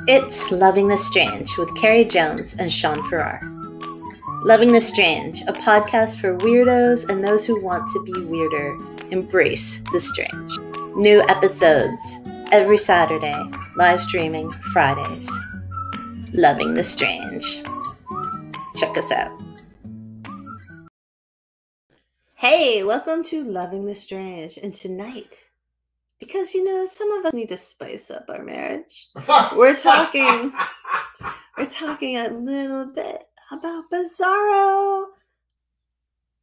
It's Loving the Strange with Carrie Jones and Sean Farrar. Loving the Strange, a podcast for weirdos and those who want to be weirder. Embrace the strange. New episodes every Saturday, live streaming Fridays. Loving the Strange. Check us out. Hey, welcome to Loving the Strange. And tonight, because, some of us need to spice up our marriage. We're talking a little bit about bizarro,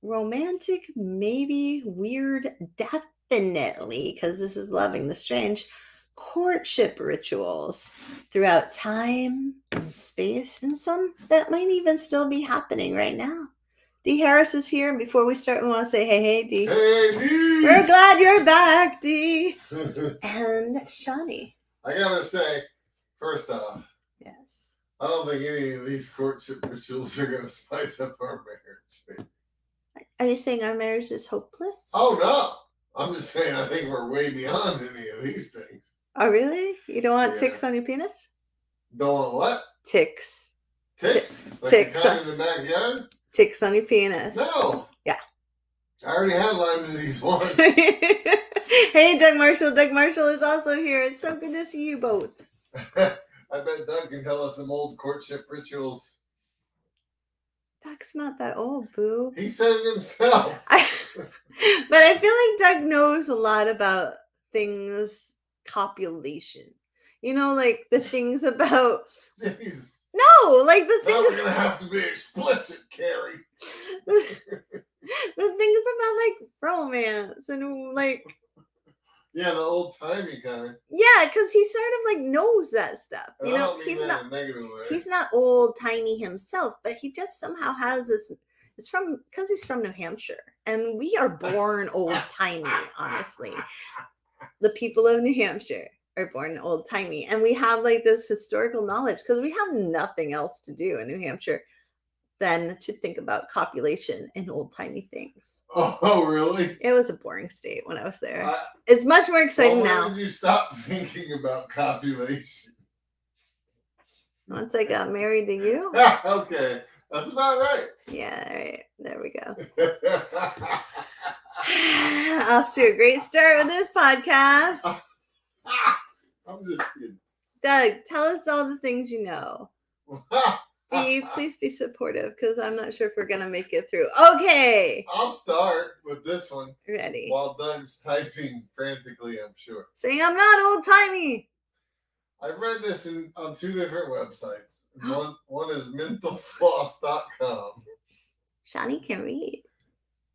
romantic, maybe weird, definitely, because this is Loving the Strange, courtship rituals throughout time and space, and some that might even still be happening right now. Dee Harris is here, and before we start, we want to say, hey, Dee. Hey, Dee! We're glad you're back, Dee. And Shawnee. I gotta say, first off, yes, I don't think any of these courtship rituals are gonna spice up our marriage. Are you saying our marriage is hopeless? Oh, no. I'm just saying I think we're way beyond any of these things. Oh, really? You don't want ticks on your penis? Don't want what? Ticks. Ticks? Like ticks. The kind in the backyard? Ticks on your penis. No. Yeah. I already had Lyme disease once. Hey, Doug Marshall. Doug Marshall is also here. It's so good to see you both. I bet Doug can tell us some old courtship rituals. Doug's not that old, boo. He said it himself. But I feel like Doug knows a lot about things, copulation. Like the things about... Jeez. No, like the things... Now we're going to have to be explicit, Carrie. The things about, like, romance and, like... Yeah, the old-timey kind of. Yeah, because he sort of, like, knows that stuff. He's not in a negative way. He's not old-timey himself, but he just somehow has this... It's because he's from New Hampshire. And we are born old-timey, honestly. The people of New Hampshire are born old-timey. And we have, like, this historical knowledge because we have nothing else to do in New Hampshire than to think about copulation and old-timey things. Oh, really? It was a boring state when I was there. It's much more exciting now. When did you stop thinking about copulation? Once I got married to you. Okay. That's about right. Yeah, all right. There we go. Off to a great start with this podcast. I'm just kidding. Doug, tell us all the things you know. Dee, please be supportive because I'm not sure if we're going to make it through. Okay. I'll start with this one. Ready. While Doug's typing frantically, I'm sure. Saying I'm not old-timey. I read this on two different websites. One is mentalfloss.com. Shawnee can read.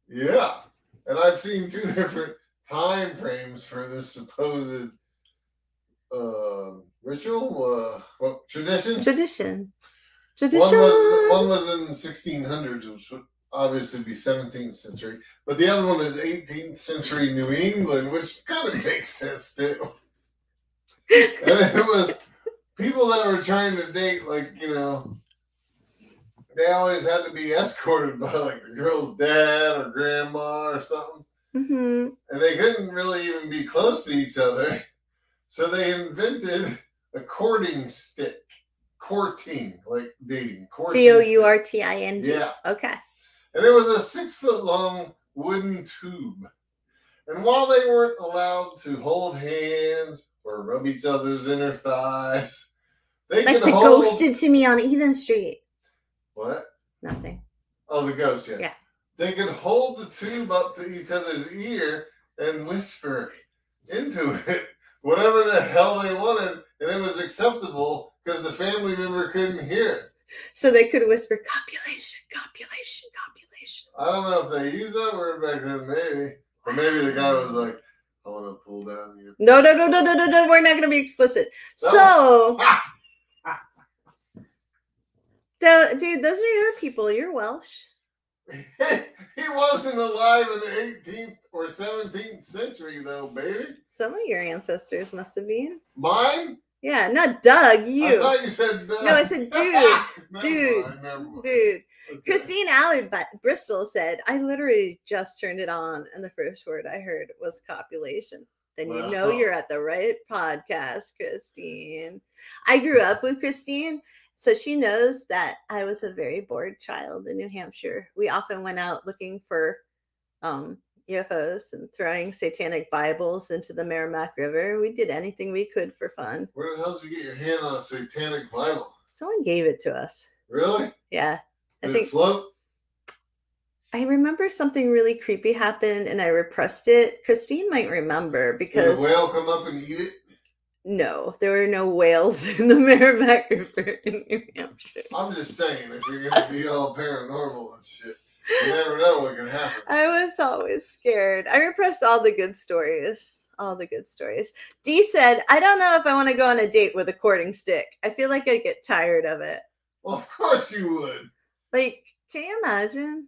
Yeah. And I've seen two different time frames for this supposed ritual, tradition. One was in 1600s, which would obviously be 17th century, but the other one is 18th century New England, which kind of makes sense too. And it was people that were trying to date, like, they always had to be escorted by, like, the girl's dad or grandma or something. Mm-hmm. And they couldn't really even be close to each other. So they invented a courting stick. Courting, like dating. Courting. Yeah. Okay. And it was a 6-foot-long wooden tube. And while they weren't allowed to hold hands or rub each other's inner thighs, they like could the hold... ghost did to me on Eden Street. What? Nothing. Oh, the ghost, yeah. Yeah. They could hold the tube up to each other's ear and whisper into it whatever the hell they wanted, and it was acceptable because the family member couldn't hear it. So they could whisper, copulation, copulation, copulation. I don't know if they used that word back then, maybe. Or maybe the guy was like, I want to pull down your... No, we're not going to be explicit. No. So, dude, those are your people. You're Welsh. He wasn't alive in the 18th or 17th century, though, baby. Some of your ancestors must have been. Mine? Yeah, not Doug, you. I thought you said Doug. No, I said dude. Never mind. Dude. Okay. Christine Allard Bristol said, I literally just turned it on, and the first word I heard was copulation. then you know you're at the right podcast, Christine. I grew up with Christine, so she knows that I was a very bored child in New Hampshire. We often went out looking for UFOs and throwing satanic Bibles into the Merrimack River. We did anything we could for fun. Where the hell did you get your hand on a satanic Bible? Someone gave it to us. Really? Yeah. Did it float? I remember something really creepy happened and I repressed it. Christine might remember because... Did a whale come up and eat it? No, there were no whales in the Merrimack River in New Hampshire. I'm just saying, if you're going to be all paranormal and shit, you never know what can happen. I was always scared. I repressed all the good stories. All the good stories. Dee said, I don't know if I want to go on a date with a courting stick. I feel like I'd get tired of it. Well, of course you would. Like, can you imagine?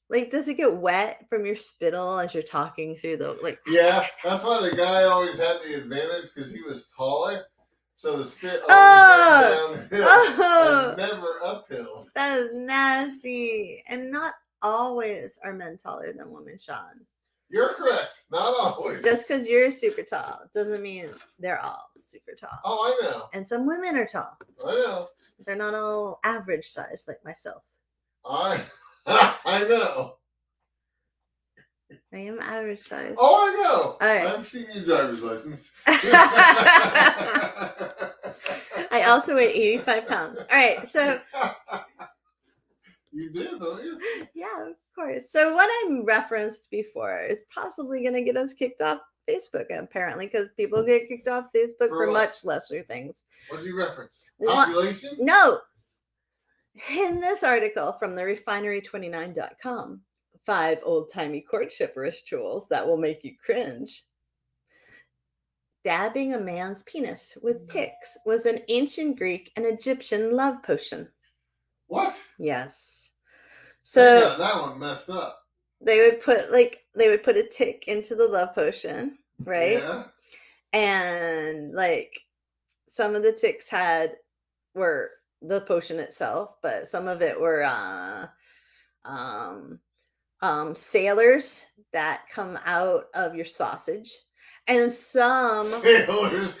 Like, does it get wet from your spittle as you're talking through the, like... Yeah, that's why the guy always had the advantage, because he was taller. So the spit always went downhill and never uphill. That is nasty. And not always are men taller than women, Sean. You're correct. Not always. Just because you're super tall doesn't mean they're all super tall. Oh, I know. And some women are tall. I know. They're not all average size like myself. I know. I am average size. Oh, I know. All right. I've seen your driver's license. I also weigh 85 pounds. All right, so... You do, don't you? Yeah, of course. So what I referenced before is possibly going to get us kicked off Facebook, apparently, because people get kicked off Facebook for much lesser things. What did you reference? Population? No. In this article from the refinery29.com, 5 old-timey courtship rituals that will make you cringe. Dabbing a man's penis with ticks was an ancient Greek and Egyptian love potion. What? Yes. So that one messed up. They would put a tick into the love potion, right? Yeah. And like some of the ticks were the potion itself, but some of it were sailors that come out of your sausage. And some love potions,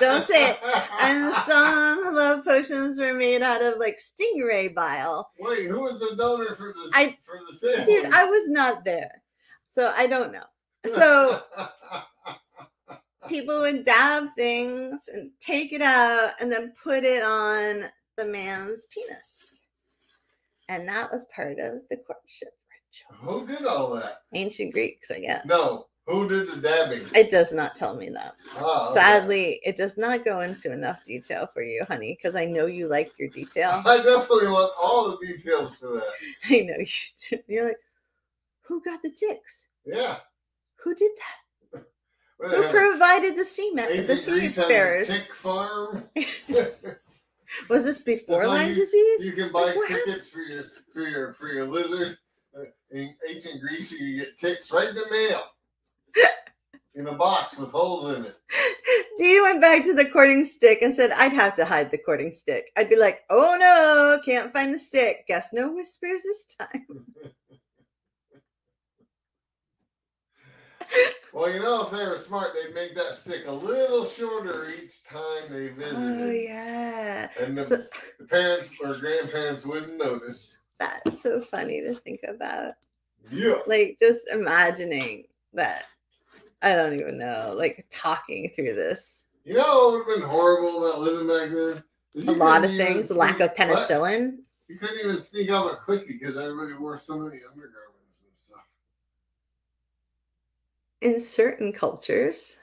don't say it, and some love potions were made out of like stingray bile. Wait, who was the donor for the sailors? Dude, I was not there, so I don't know. So people would dab things and take it out and then put it on the man's penis. And that was part of the courtship. Who did all that? Ancient Greeks, I guess. No. Who did the dabbing? It does not tell me that. Oh, okay. Sadly, it does not go into enough detail for you, honey, because I know you like your detail. I definitely want all the details for that. I know you do. You're like, who got the ticks? Yeah. Who did that? Who provided the semen? The seafarers. Tick farm. Was this before Lyme disease? You can buy tickets for your lizard. In ancient Greece, you get ticks right in the mail. In a box with holes in it. Dee went back to the courting stick and said, I'd have to hide the courting stick. I'd be like, oh no, can't find the stick. Guess no whispers this time. Well, if they were smart, they'd make that stick a little shorter each time they visited. Oh, yeah. And the parents or grandparents wouldn't notice. That's so funny to think about. Yeah. Like, just imagining that. I don't even know. Like, talking through this. It would have been horrible about living back then. A lot of things. Lack of penicillin. What? You couldn't even sneak out a quickie because everybody wore so many undergarments and stuff. In certain cultures.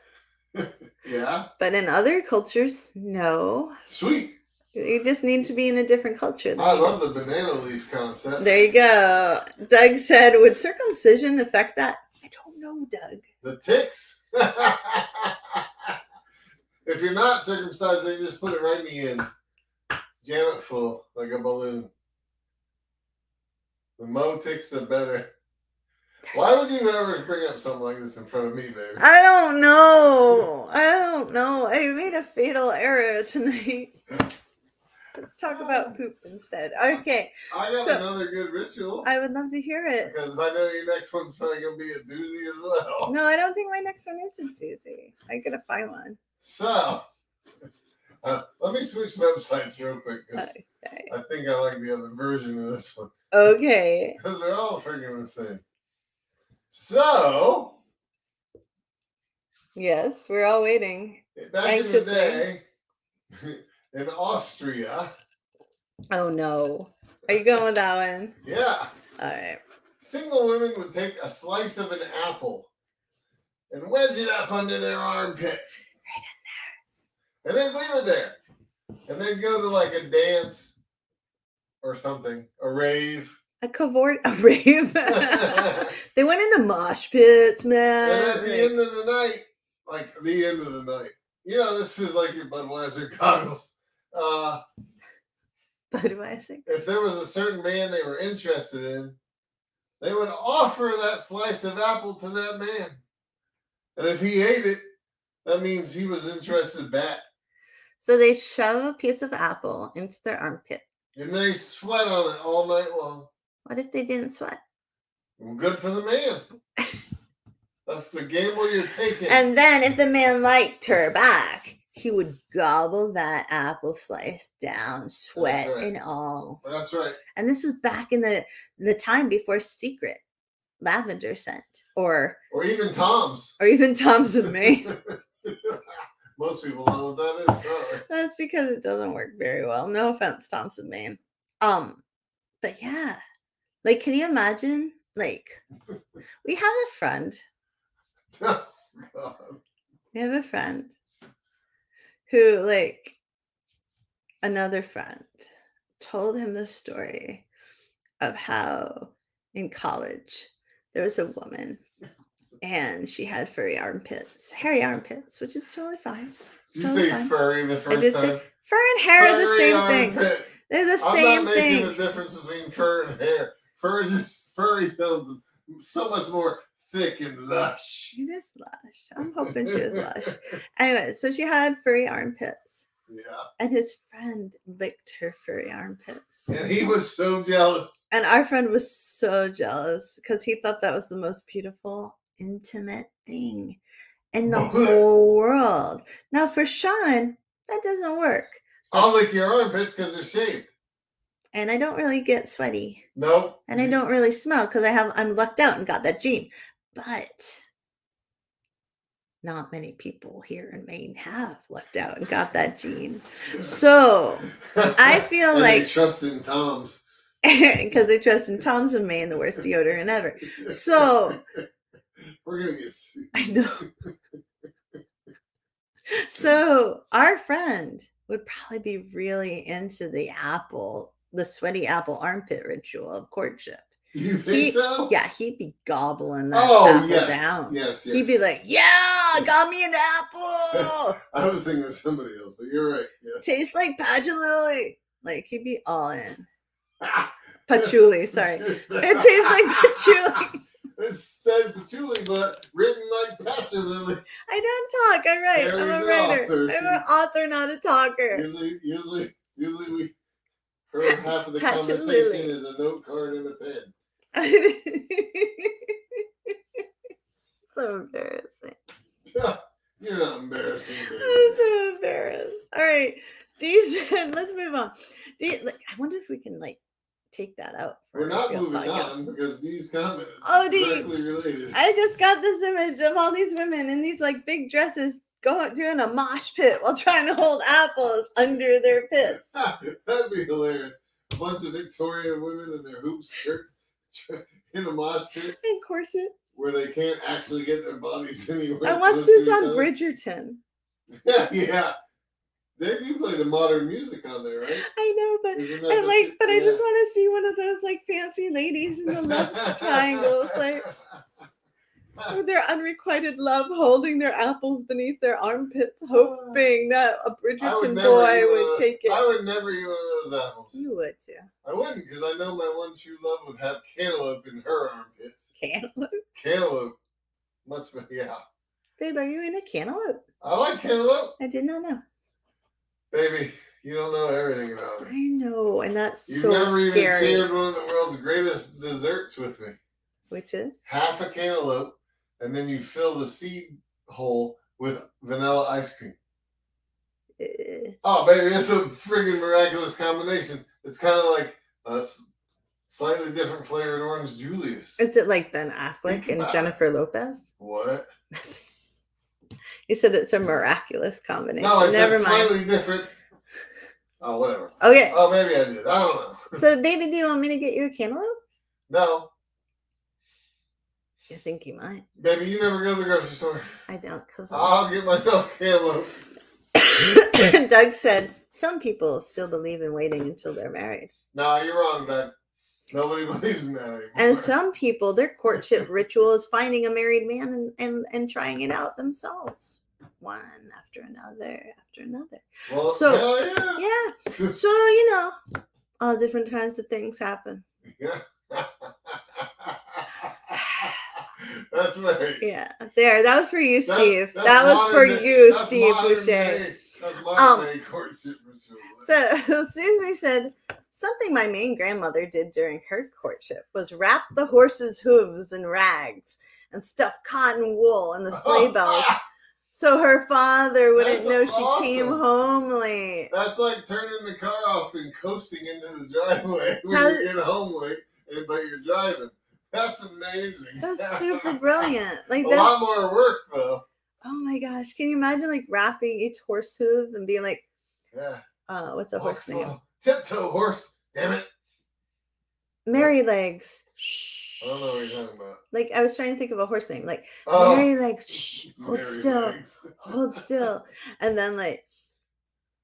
Yeah. But in other cultures, no. Sweet. You just need to be in a different culture. I love the banana leaf concept. There you go. Doug said, would circumcision affect that? I don't know, Doug. The ticks? If you're not circumcised, they just put it right in the end. Jam it full like a balloon. The more ticks, the better. Why would you ever bring up something like this in front of me, baby? I don't know. I made a fatal error tonight. Let's talk about poop instead. Okay. I got another good ritual. I would love to hear it. Because I know your next one's probably going to be a doozy as well. No, I don't think my next one is a doozy. I gotta find one. So, let me switch websites real quick because I think I like the other version of this one. Okay. Because they're all freaking the same. So. Yes, we're all waiting. Back in the day, in Austria. Oh no. Are you going with that one? Yeah. All right. Single women would take a slice of an apple and wedge it up under their armpit. Right in there. And then leave it there. And then go to like a dance or something. A rave. A rave. They went in the mosh pits, man. And at the end of the night, you know, this is like your Budweiser goggles. Budweiser. If there was a certain man they were interested in, they would offer that slice of apple to that man. And if he ate it, that means he was interested back. So they shove a piece of apple into their armpit. And they sweat on it all night long. What if they didn't sweat? Well, good for the man. That's the gamble you're taking. And then if the man liked her back, he would gobble that apple slice down, sweat and all. That's right. And this was back in the time before Secret lavender scent. Or even Tom's. Or even Tom's of Maine. Most people know what that is. Probably. That's because it doesn't work very well. No offense, Tom's of Maine. But yeah. Like, can you imagine? Like, we have a friend. Oh, God. We have a friend who, like, another friend told him the story of how in college there was a woman and she had hairy armpits, which is totally fine. Did you say furry the first time? I did say fur and hair are the same thing. They're the same thing. I'm not making the difference between fur and hair. Furry sounds so much more thick and lush. She is lush. I'm hoping she was lush. Anyway, so she had furry armpits. Yeah. And his friend licked her furry armpits. And he was so jealous. And our friend was so jealous because he thought that was the most beautiful, intimate thing in the whole world. Now, for Sean, that doesn't work. I'll lick your armpits because they're shaved. And I don't really get sweaty. Nope. And I don't really smell because I'm lucked out and got that gene. But not many people here in Maine have lucked out and got that gene. So I feel like they trust in Tom's. Because they trust in Tom's of Maine, the worst deodorant ever. So we're gonna get sued. I know. So our friend would probably be really into the sweaty apple armpit ritual of courtship. You think so? Yeah, he'd be gobbling that apple down. Yes. He'd be like, "Yeah, got me an apple." I was thinking of somebody else, but you're right. Yeah. Tastes like patchouli. Like he'd be all in. Patchouli, sorry. It tastes like patchouli. It said patchouli, but written like patchouli. I don't talk. I write. I'm a writer. I'm an author, not a talker. Usually we heard half of the conversation is a note card and a pen. So embarrassing. You're not embarrassing. I'm so embarrassed. All right, let's move on. I wonder if we can take that out. We're not moving on because these comments directly related. I just got this image of all these women in these big dresses doing a mosh pit while trying to hold apples under their pits. That'd be hilarious. A bunch of Victorian women in their hoop skirts in a mosh pit. And corsets. Where they can't actually get their bodies anywhere. I want this on Bridgerton. Yeah. They do play the modern music on there, right? I know, but I just want to see one of those fancy ladies in the love triangles, with their unrequited love, holding their apples beneath their armpits, hoping that a Bridgerton boy would take it. I would never eat one of those apples. You would too. I wouldn't, because I know my one true love would have cantaloupe in her armpits. Cantaloupe? Cantaloupe. Much better, yeah. Babe, are you in a cantaloupe? I like cantaloupe. I did not know. Baby, You don't know everything about me. I know, and that's You've so never scary. even shared one of the world's greatest desserts with me. Which is? Half a cantaloupe, and then you fill the seed hole with vanilla ice cream. Oh, baby, it's a friggin' miraculous combination. It's kind of like a slightly different flavored Orange Julius. Is it like Ben Affleck and Jennifer Lopez? What? You said it's a miraculous combination. No, it's Never mind. Slightly different. Oh, whatever. Okay. Oh, maybe I did. I don't know. So, baby, do you want me to get you a cantaloupe? No. You think you might? Baby, you never go to the grocery store. I don't, because I'll get myself a cantaloupe. Doug said, some people still believe in waiting until they're married. No, you're wrong, Doug. Nobody believes in that anymore. And some people, their courtship ritual is finding a married man and trying it out themselves. One after another, after another. Well, so, hell yeah. Yeah. So, you know, all different kinds of things happen. Yeah. That's right. Yeah. There. That was for you, Steve. That was for you, Steve Boucher. That's modern day courtship ritual. So Susie said, something my main grandmother did during her courtship was wrap the horse's hooves in rags and stuff cotton wool in the sleigh bells so her father wouldn't know she came home late. That's like turning the car off and coasting into the driveway when you get home late, but you're driving. That's amazing. That's super brilliant. Like a lot more work, though. Oh my gosh. Can you imagine like wrapping each horse hoof and being like, what's a horse name? Tiptoe horse, damn it. Mary Legs. Shh. I don't know what you're talking about. Like, I was trying to think of a horse name. Like, Mary Legs. Shh. Hold still. Hold still. And then, like,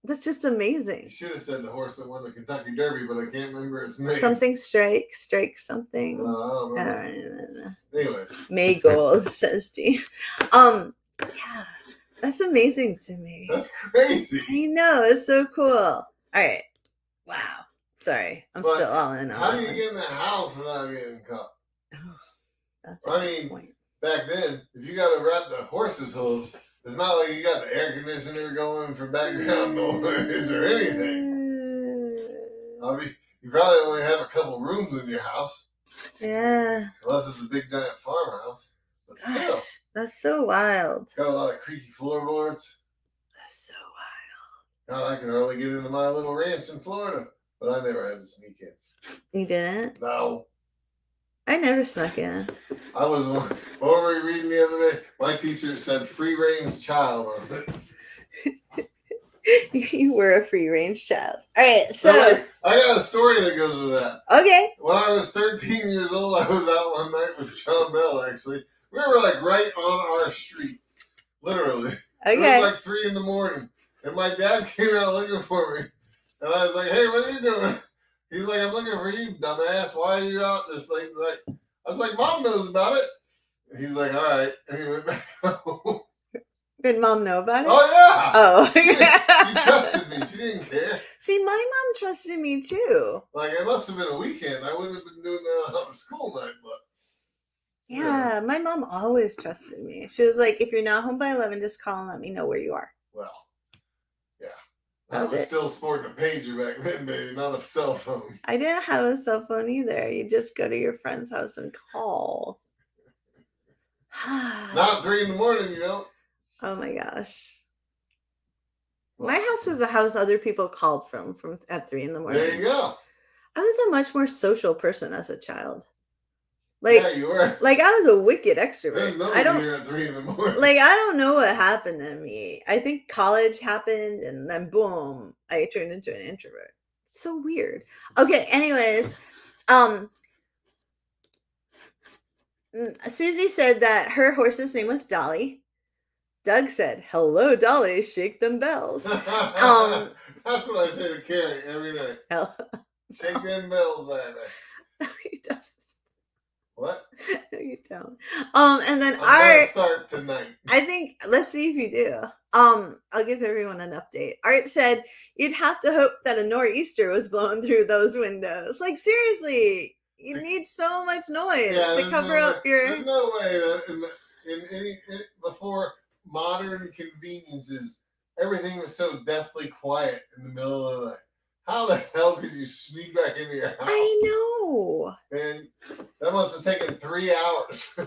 that's just amazing. You should have said the horse that won the Kentucky Derby, but I can't remember its name. Something Strike something. No, I don't remember. I don't know. Anyway. Maygold, says Steve. Yeah. That's amazing to me. That's crazy. I know. It's so cool. All right. Wow. Sorry. I'm still all in on how do you get in the house without getting caught? Oh, that's a good point. Back then, if you got to wrap the horse's hooves, it's not like you got the air conditioner going for background noise or anything. You probably only have a couple rooms in your house. Yeah. Unless it's a big giant farmhouse. But still. That's so wild. Got a lot of creaky floorboards. That's so wild. God, I can hardly get into my little ranch in Florida. But I never had to sneak in. You didn't? No. I never snuck in. I was, what were we reading the other day? My t-shirt said free range child on it. You were a free range child. All right, so. I got a story that goes with that. Okay. When I was 13 years old, I was out one night with John Bell, actually. We were like right on our street. Literally. Okay. It was like 3 a.m. And my dad came out looking for me. And I was like, hey, what are you doing? He's like, I'm looking for you, dumbass. Why are you out this late night? I was like, Mom knows about it. And he's like, all right. And he went back home. Did Mom know about it? Oh, yeah. Oh. She trusted me. She didn't care. See, my mom trusted me, too. Like, it must have been a weekend. I wouldn't have been doing that on a school night, but. Yeah, my mom always trusted me. She was like, if you're not home by 11, just call and let me know where you are. Well, yeah. I was still sporting a pager back then, baby, not a cell phone. I didn't have a cell phone either. You just go to your friend's house and call. Not at 3 a.m, you know. Oh my gosh. My house was a house other people called from at 3 a.m. There you go. I was a much more social person as a child. Like, yeah, you were. Like, I was a wicked extrovert. There's nobody here at 3 a.m. Like, I don't know what happened to me. I think college happened, and then boom, I turned into an introvert. So weird. Okay, anyways, Susie said that her horse's name was Dolly. Doug said, hello, Dolly, shake them bells. That's what I say to Carrie every night. Shake them bells, baby. No, he doesn't. What? No, you don't. And then I'm gonna start tonight. I think, let's see if you do. I'll give everyone an update. Art said you'd have to hope that a nor'easter was blowing through those windows. Like, seriously, you need so much noise to cover up your. There's no way that before modern conveniences, everything was so deathly quiet in the middle of the night. How the hell could you sneak back into your house? I know. And that must have taken 3 hours.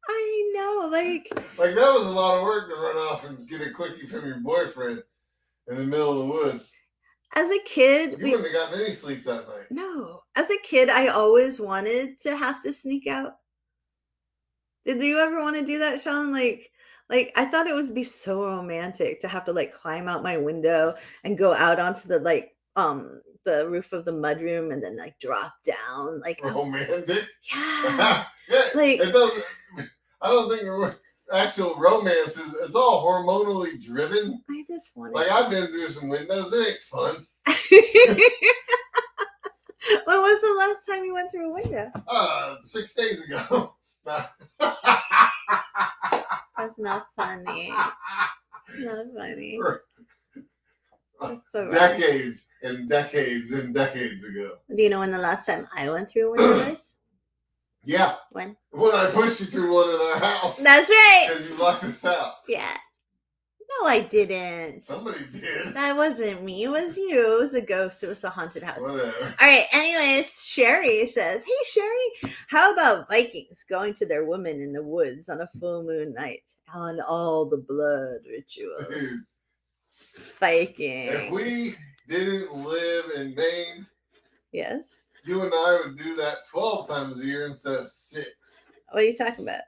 I know, like that was a lot of work to run off and get a quickie from your boyfriend in the middle of the woods. As a kid, you wouldn't have gotten any sleep that night. No. As a kid, I always wanted to have to sneak out. Did you ever want to do that, Sean? Like I thought it would be so romantic to have to like climb out my window and go out onto the the roof of the mudroom and then like drop down. Like romantic? Yeah. Yeah. Like it doesn't. I don't think actual romance is. It's all hormonally driven. I just want. Like I've been through some windows. It ain't fun. When was the last time you went through a window? 6 days ago. That's not funny. Not funny. That's so decades and decades and decades ago. Do you know when the last time I went through a window was? Yeah. When? When I pushed you through one in our house. That's right. Because you locked us out. Yeah. No, I didn't. Somebody did. That wasn't me. It was you. It was a ghost. It was the haunted house. Whatever. All right. Anyways, Sherry says, "Hey, Sherry, how about Vikings going to their women in the woods on a full moon night on all the blood rituals?" Dude, Viking. If we didn't live in Maine, yes, you and I would do that 12 times a year instead of 6. What are you talking about?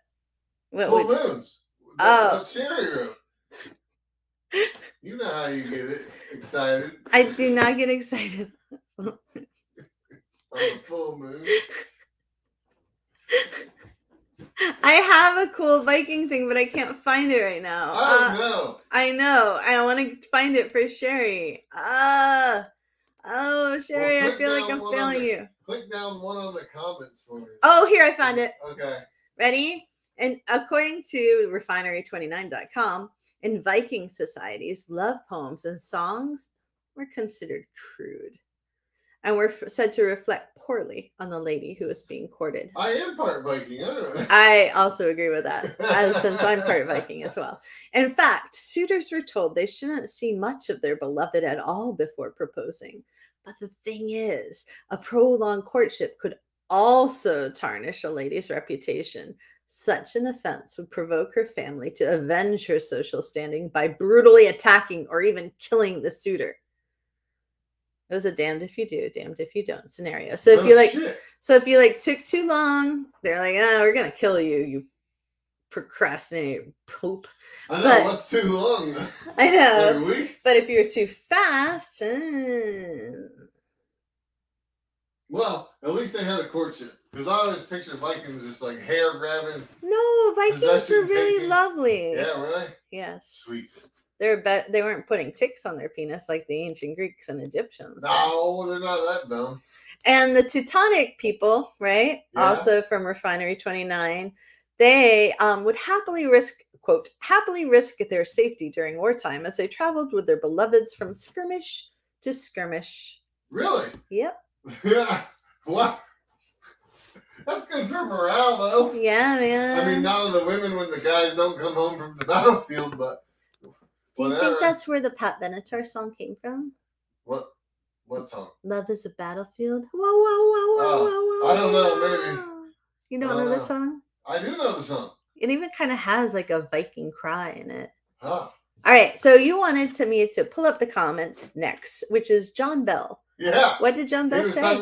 Full moons. That's Sherry wrote. You know how you get excited. I do not get excited. On a full moon. I have a cool Viking thing, but I can't find it right now. Oh, no. I know. I want to find it for Sherry. Oh, Sherry, I feel like I'm failing you. Click down one on the comments for me. Oh, here, I found it. Okay. Ready? And according to refinery29.com, in Viking societies, love poems and songs were considered crude and were said to reflect poorly on the lady who was being courted. I am part Viking. I also agree with that, since I'm part Viking as well. In fact, suitors were told they shouldn't see much of their beloved at all before proposing. But the thing is, a prolonged courtship could also tarnish a lady's reputation. Such an offense would provoke her family to avenge her social standing by brutally attacking or even killing the suitor. It was a damned if you do, damned if you don't scenario. So if you took too long, they're like, "Oh, we're gonna kill you, you procrastinating poop." I know, what's too long? I know. Every week? But if you're too fast, well, at least they had a courtship. Because I always picture Vikings just like hair grabbing. No, Vikings were really lovely. Yeah, really? Yes. Sweet. They weren't putting ticks on their penis like the ancient Greeks and Egyptians. No, they're not that dumb. And the Teutonic people, right? Yeah. Also from Refinery 29, they would happily risk, quote, happily risk their safety during wartime as they traveled with their beloveds from skirmish to skirmish. Really? Yep. Yeah. What? That's good for morale, though. Yeah, man. I mean, not of the women when the guys don't come home from the battlefield, but whatever. Do you think that's where the Pat Benatar song came from? What song? Love is a Battlefield. Whoa, whoa, whoa, whoa, whoa, whoa. I don't know, maybe. You don't know the song? I do know the song. It even kind of has like a Viking cry in it. Huh. All right, so you wanted me to pull up the comment next, which is John Bell. Yeah. What did John Bell say? He was talking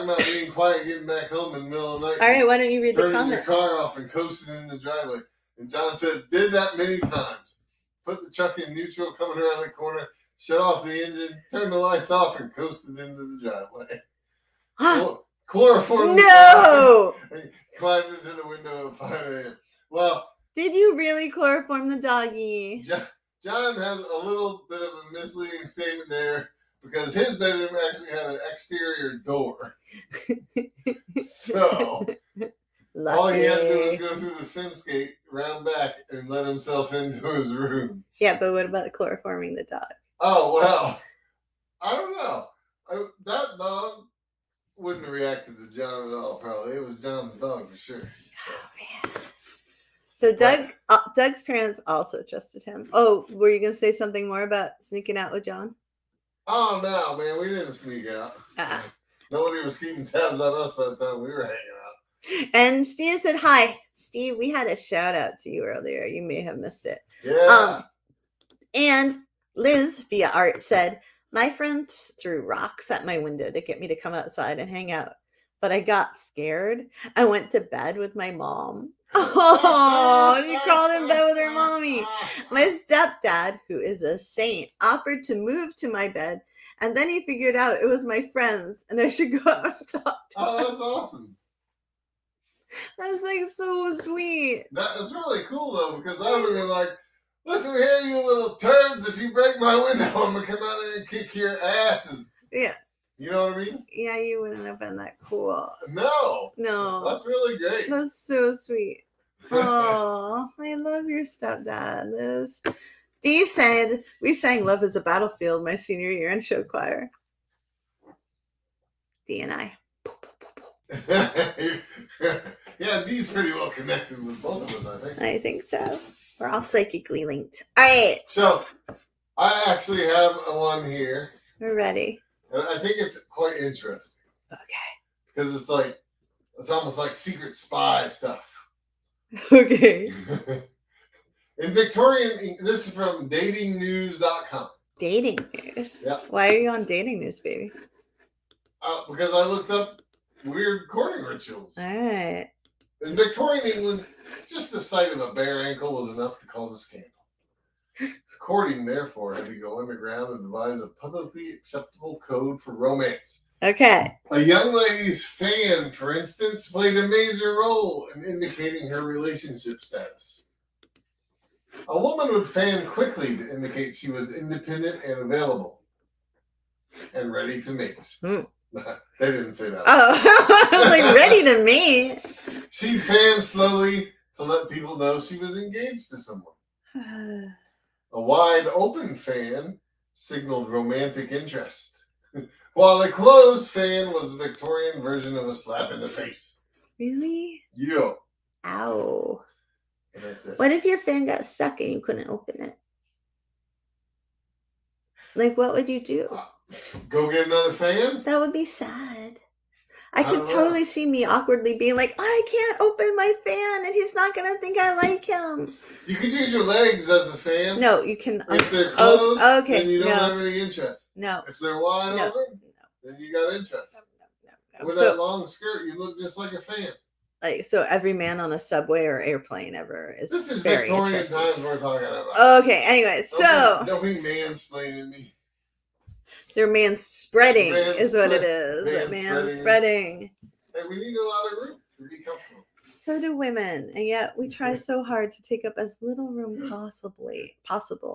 about being quiet, getting back home in the middle of the night. All right, why don't you read the comment? Turning your car off and coasting in the driveway. And John said, did that many times. Put the truck in neutral, coming around the corner, shut off the engine, turn the lights off, and coasted into the driveway. Chloroform. No! Climbed into the window at 5 a.m. Well, did you really chloroform the doggy? John has a little bit of a misleading statement there because his bedroom actually had an exterior door. So, lucky. All he had to do was go through the fence gate, round back, and let himself into his room. Yeah, but what about chloroforming the dog? Oh, well, I don't know. That dog wouldn't have reacted to John at all, probably. It was John's dog for sure. Oh, man. So Doug's parents also trusted him. Oh, were you going to say something more about sneaking out with John? Oh, no, man. We didn't sneak out. Nobody was keeping tabs on us by the time we were hanging out. And Steve said, hi. Steve, we had a shout out to you earlier. You may have missed it. Yeah. And Liz, via art, said, my friends threw rocks at my window to get me to come outside and hang out. But I got scared. I went to bed with my mom. Oh, she crawled in bed with her mommy. My stepdad, who is a saint, offered to move to my bed. And then he figured out it was my friends and I should go out and talk to them. That's awesome. That's like so sweet. That's really cool though, because I would have been like, listen here, you little turds, if you break my window, I'm going to come out there and kick your asses. Yeah. You know what I mean? Yeah, you wouldn't have been that cool. No. That's really great. That's so sweet. Oh, I love your stepdad, Liz. Steve said, we sang Love is a Battlefield my senior year in show choir. Dee and I. Yeah, Dee's pretty well connected with both of us, I think. I think so. We're all psychically linked. All right. So, I actually have one here. We're ready. And I think it's quite interesting. Okay. Because it's almost like secret spy stuff. Okay. In Victorian, this is from datingnews.com. Dating news? Yeah. Why are you on dating news, baby? Because I looked up weird courting rituals. All right. In Victorian England, just the sight of a bare ankle was enough to cause a scandal. Courting, therefore, had to go underground and devise a publicly acceptable code for romance. Okay. A young lady's fan, for instance, played a major role in indicating her relationship status. A woman would fan quickly to indicate she was independent and available and ready to mate. They didn't say that. Oh, I was like, ready to mate. She'd fan slowly to let people know she was engaged to someone. A wide open fan signaled romantic interest, while a closed fan was the Victorian version of a slap in the face. Really? Yeah. Ow. And that's it. What if your fan got stuck and you couldn't open it? Like, what would you do? Go get another fan? That would be sad. I could totally see me awkwardly being like, I can't open my fan and he's not going to think I like him. You could use your legs as a fan. No, you can. If they're closed, okay, then you don't have any interest. No. If they're wide open, then you got interest. No. With that long skirt, you look just like a fan. Like, so every man on a subway or airplane ever is This is very Victorian times we're talking about. Okay, anyway, Don't be mansplaining me. They're man-spreading is what it is. Man-spreading. Hey, we need a lot of room to be comfortable. So do women, and yet we try so hard to take up as little room possible,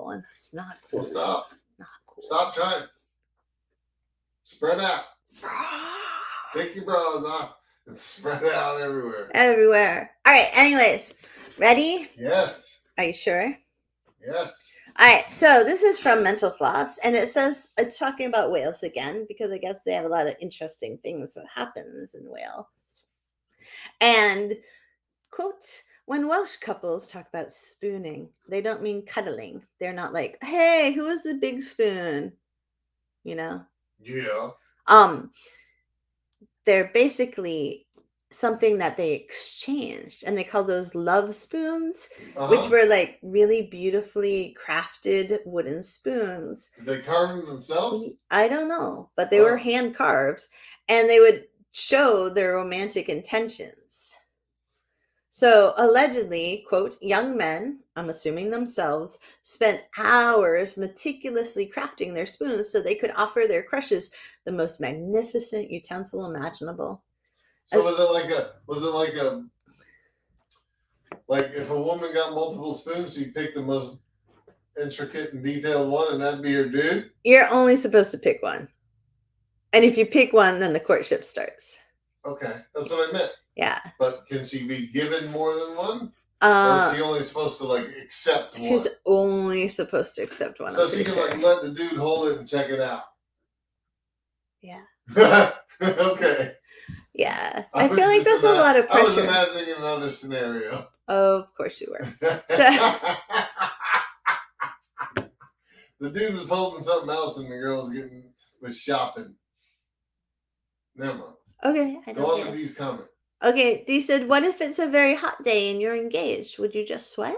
and that's not cool. Well, stop. Not cool. Stop trying. Spread out. Take your bras off and spread out everywhere. Everywhere. All right, anyways. Ready? Yes. Are you sure? Yes. All right, so this is from Mental Floss, and it says it's talking about whales again, because I guess they have a lot of interesting things that happens in whales. And, quote, when Welsh couples talk about spooning, they don't mean cuddling. They're not like, hey, who is the big spoon? You know? Yeah. They're basically something that they exchanged, and they call those love spoons, which were like really beautifully crafted wooden spoons. Did they carve them themselves? I don't know, but they were hand carved, and they would show their romantic intentions. So allegedly, quote, young men, I'm assuming themselves, spent hours meticulously crafting their spoons so they could offer their crushes the most magnificent utensil imaginable. So was it like if a woman got multiple spoons, she'd pick the most intricate and detailed one, and that'd be her dude? You're only supposed to pick one. And if you pick one, then the courtship starts. Okay, that's what I meant. Yeah. But can she be given more than one? Or is she only supposed to accept one? She's only supposed to accept one. So she can let the dude hold it and check it out. Yeah. Okay. Yeah. I feel like that's a lot of pressure. I was imagining another scenario. Oh, of course you were. So the dude was holding something else and the girl was shopping. Never mind. Okay, I don't Go on get with it. these comments. Okay, Dee said, what if it's a very hot day and you're engaged? Would you just sweat?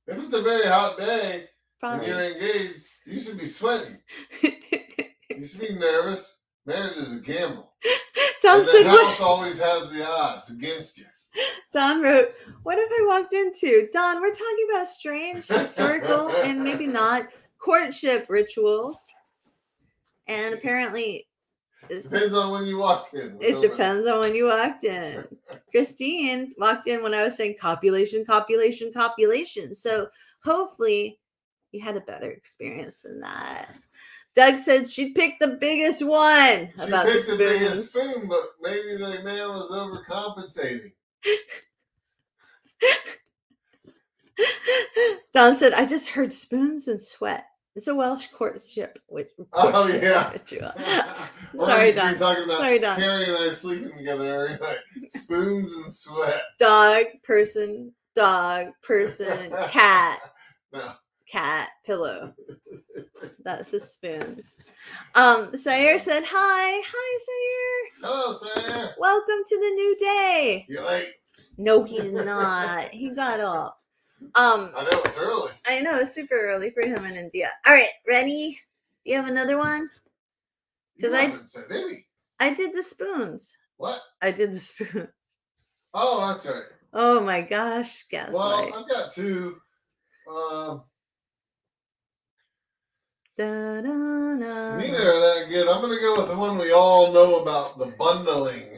If it's a very hot day Probably. and you're engaged, you should be sweating. You should be nervous. Marriage is a gamble. Don and said, the house always has the odds against you. Don wrote, what have I walked into? Don, we're talking about strange, historical, and maybe not courtship rituals. And apparently... Depends on when you walked in. It depends on when you walked in. Christine walked in when I was saying copulation. So hopefully you had a better experience than that. Doug said she picked the biggest one. She picked the biggest spoon, but maybe the man was overcompensating. Don said, I just heard spoons and sweat. It's a Welsh courtship. Oh, yeah. Sorry, Don. You're talking about Sorry, Don. Carrie and I sleeping together every night. Spoons and sweat. Dog, person, cat. No. Cat, pillow. That's the spoons. Sayer said, hi. Hi, Sayer. Hello, Sayer. Welcome to the new day. You're late. No, he's not. He got up. I know, it's early. I know, it's super early for him in India. All right, ready? Do you have another one? Because I did the spoons. What? I did the spoons. Oh, that's right. Oh my gosh, gaslight. Well, I've got two. Neither are that good. I'm going to go with the one we all know about, the bundling.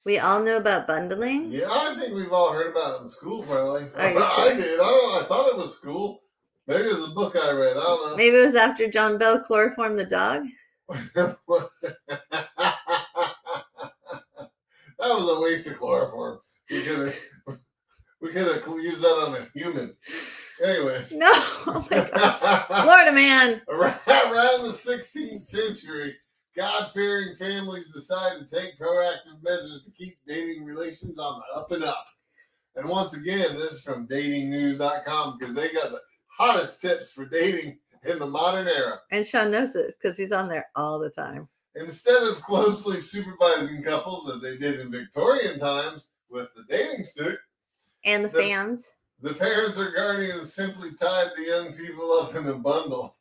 We all know about bundling? Yeah, I think we've all heard about it in school, probably. I did. I thought it was school. Maybe it was a book I read. I don't know. Maybe it was after John Bell chloroformed the dog? That was a waste of chloroform. We could have used that on a human. Anyways. No. Oh my gosh. Florida man. Around the 16th century, God-fearing families decided to take proactive measures to keep dating relations on the up and up. And once again, this is from datingnews.com because they got the hottest tips for dating in the modern era. And Sean knows this because he's on there all the time. Instead of closely supervising couples as they did in Victorian times with the dating stick. And the fans. The parents or guardians simply tied the young people up in a bundle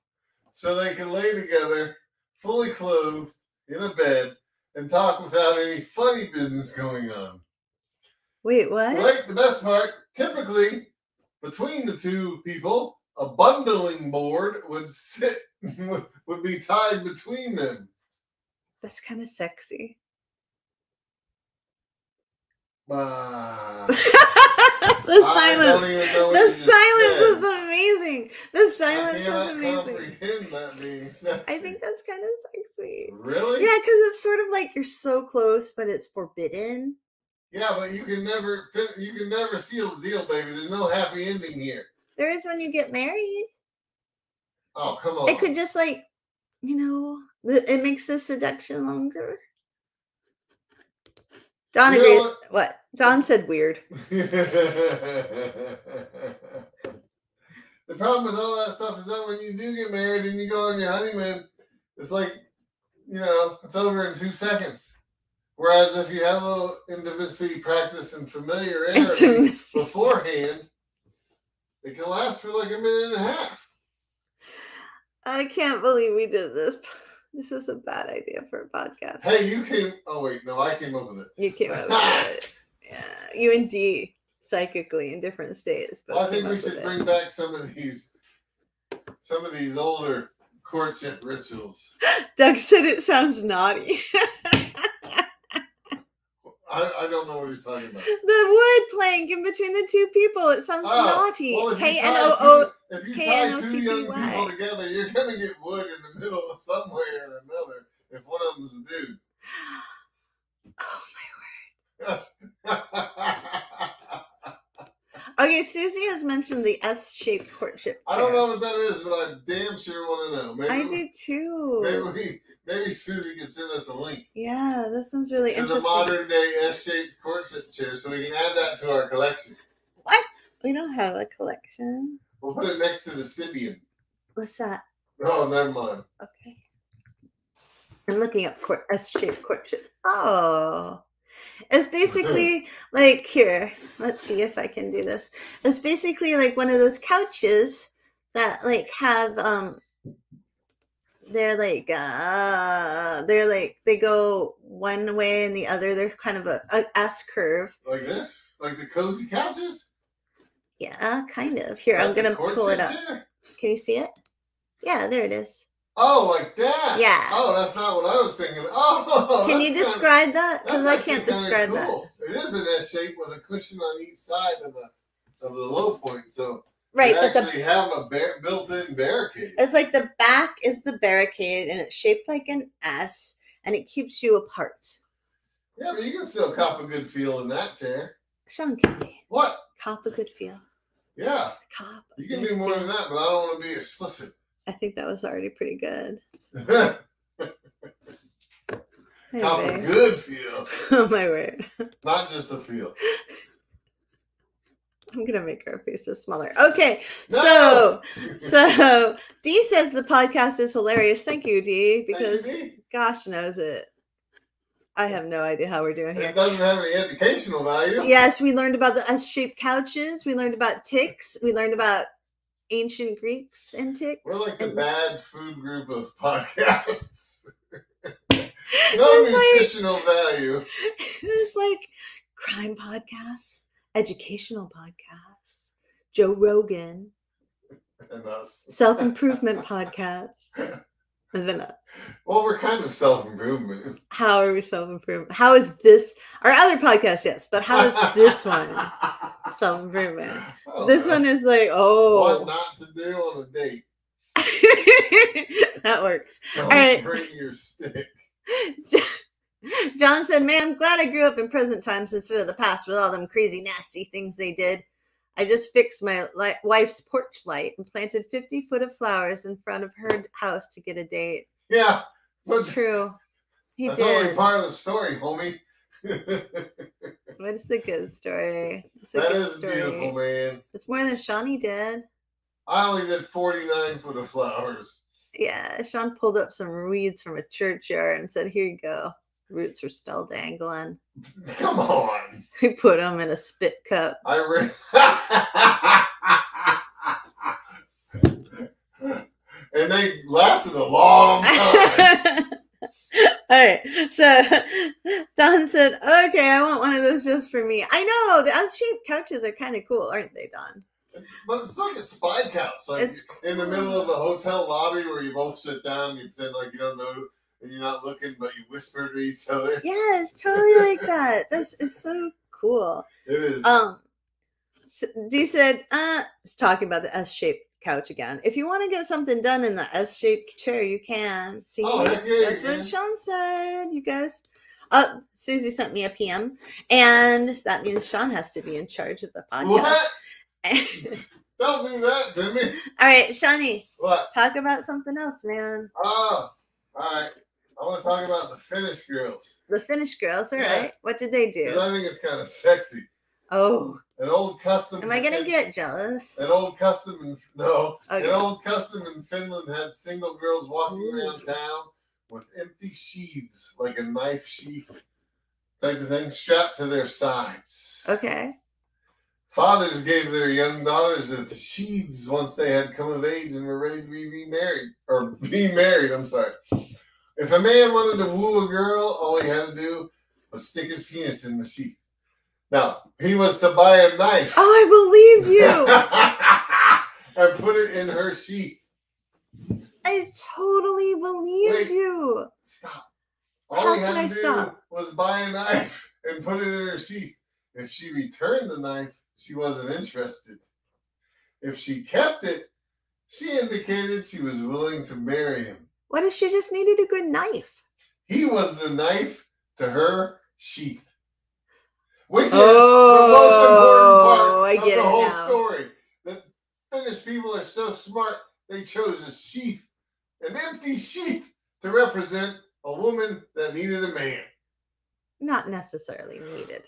so they could lay together fully clothed in a bed and talk without any funny business going on. Wait, what? Right, the best part, typically between the two people, a bundling board would be tied between them. That's kind of sexy. The silence was amazing. The silence was amazing. Comprehend that being sexy. I think that's kind of sexy. Really? Yeah, because it's sort of like you're so close, but it's forbidden. Yeah, but you can never seal the deal, baby. There's no happy ending here. There is when you get married. Oh, come on. It could just it makes the seduction longer. Don agreed. What? Don said weird. The problem with all that stuff is that when you do get married and you go on your honeymoon, it's like, it's over in 2 seconds. Whereas if you had a little intimacy practice and familiarity beforehand, it can last for like a minute and a half. I can't believe we did this. This is a bad idea for a podcast. Hey, you came. Oh wait, no, I came up with it. You came up with it. Yeah, you and Dee psychically in different states. But well, I think we should bring back some of these older courtship rituals. Doug said it sounds naughty. I don't know what he's talking about. The wood plank in between the two people. It sounds naughty. Well, if you tie two young people together, you're going to get wood in the middle of some way or another if one of them's a dude. Oh, my word. Okay, Susie has mentioned the S-shaped courtship. I don't know what that is, but I damn sure want to know. I do too. Maybe Susie can send us a link. Yeah, this one's really interesting. The modern day S-shaped courtship chair, so we can add that to our collection. What? We don't have a collection. We'll put it next to the Sibian. What's that? Oh, never mind. Okay. I'm looking up S-shaped courtship. Oh. It's basically like, here, let's see if I can do this. It's basically like one of those couches that like have they go one way and the other. They're kind of a S curve. Like this? Like the cozy couches? Yeah, kind of. Here, I'm gonna pull it up. Chair? Can you see it? Yeah, there it is. Oh, like that? Yeah. Oh, that's not what I was thinking. Oh, can you describe that? Because I can't describe cool. That. It is an S shape with a cushion on each side of the low point, so right, you actually have a built-in barricade. It's like the back is the barricade, and it's shaped like an S, and it keeps you apart. Yeah, but you can still cop a good feel in that chair. Sean Kelly. What? Cop a good feel. Yeah. Cop. You can do more than that, but I don't want to be explicit. I think that was already pretty good. Cop a good feel. Oh my word. Not just a feel. I'm gonna make our faces smaller. Okay, no! so Dee says the podcast is hilarious. Thank you, Dee, because gosh knows it. I have no idea how we're doing here. It doesn't have any educational value. Yes, we learned about the S-shaped couches. We learned about ticks. We learned about ancient Greeks and ticks. We're like the bad food group of podcasts. No nutritional value. It's like crime podcasts, educational podcasts, Joe Rogan, and us. Self-improvement podcasts, and then us. Well, we're kind of self-improvement. How are we self-improvement? How is this? Our other podcast, yes, but how is this one self-improvement? This one is like, what not to do on a date. That works. Don't all right. Bring your stick. John said, man, I'm glad I grew up in present times instead of the past with all them crazy, nasty things they did. I just fixed my wife's porch light and planted 50 foot of flowers in front of her house to get a date. Yeah. It's true. That's only part of the story, homie. But it's a good story. That is beautiful, man. It's more than Shawnee did. I only did 49 foot of flowers. Yeah, Sean pulled up some weeds from a churchyard and said, here you go. Roots were still dangling. Come on. He put them in a spit cup. And they lasted a long time. All right. So Don said, okay, I want one of those just for me. I know. The S-shaped couches are kind of cool, aren't they, Don? But it's like a spy couch. Like it's cool. In the middle of a hotel lobby where you both sit down, you pretend like you don't know, and you're not looking, but you whisper to each other. Yeah, it's totally like that. This is so cool. It is. So Dee said, it's talking about the S-shaped couch again. If you want to get something done in the S-shaped chair, you can. See, that's what Sean said. You guys. Susie sent me a PM, and that means Sean has to be in charge of the podcast. What? Don't do that to me. All right, Shawnee. What? Talk about something else, man. Oh, all right. I want to talk about the Finnish Girls. The Finnish Girls, all right. What did they do? I think it's kind of sexy. Oh. An old custom. Am I going to get jealous? An old custom An old custom in Finland had single girls walking around town with empty sheaths, like a knife sheath type of thing, strapped to their sides. Okay. Fathers gave their young daughters the sheaths once they had come of age and were ready to be married. I'm sorry. If a man wanted to woo a girl, all he had to do was stick his penis in the sheath. Now, he was to buy a knife. Oh, I believed you. And put it in her sheath. I totally believed you. Stop. All he had to do was buy a knife and put it in her sheath. If she returned the knife, she wasn't interested. If she kept it, she indicated she was willing to marry him. What if she just needed a good knife? He was the knife to her sheath. Which is the most important part of the whole story. The Finnish people are so smart, they chose a sheath, an empty sheath, to represent a woman that needed a man. Not necessarily needed.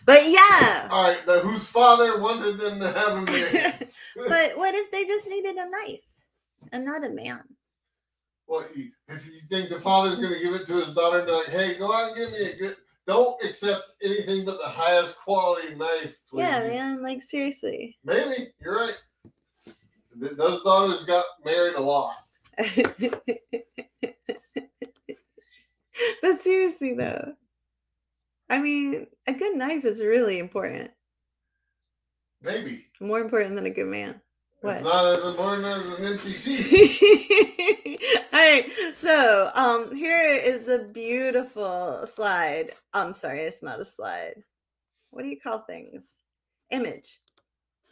But yeah. All right, whose father wanted them to have a man. But what if they just needed a knife and not a man? Well, if you think the father's going to give it to his daughter and be like, hey, go out and give me a good... Don't accept anything but the highest quality knife, please. Yeah, man, like seriously. Maybe, you're right. Those daughters got married a lot. But seriously, though, I mean, a good knife is really important. Maybe. More important than a good man. What? It's not as important as an NPC. All right, so here is the beautiful slide. I'm sorry, it's not a slide. What do you call things? Image.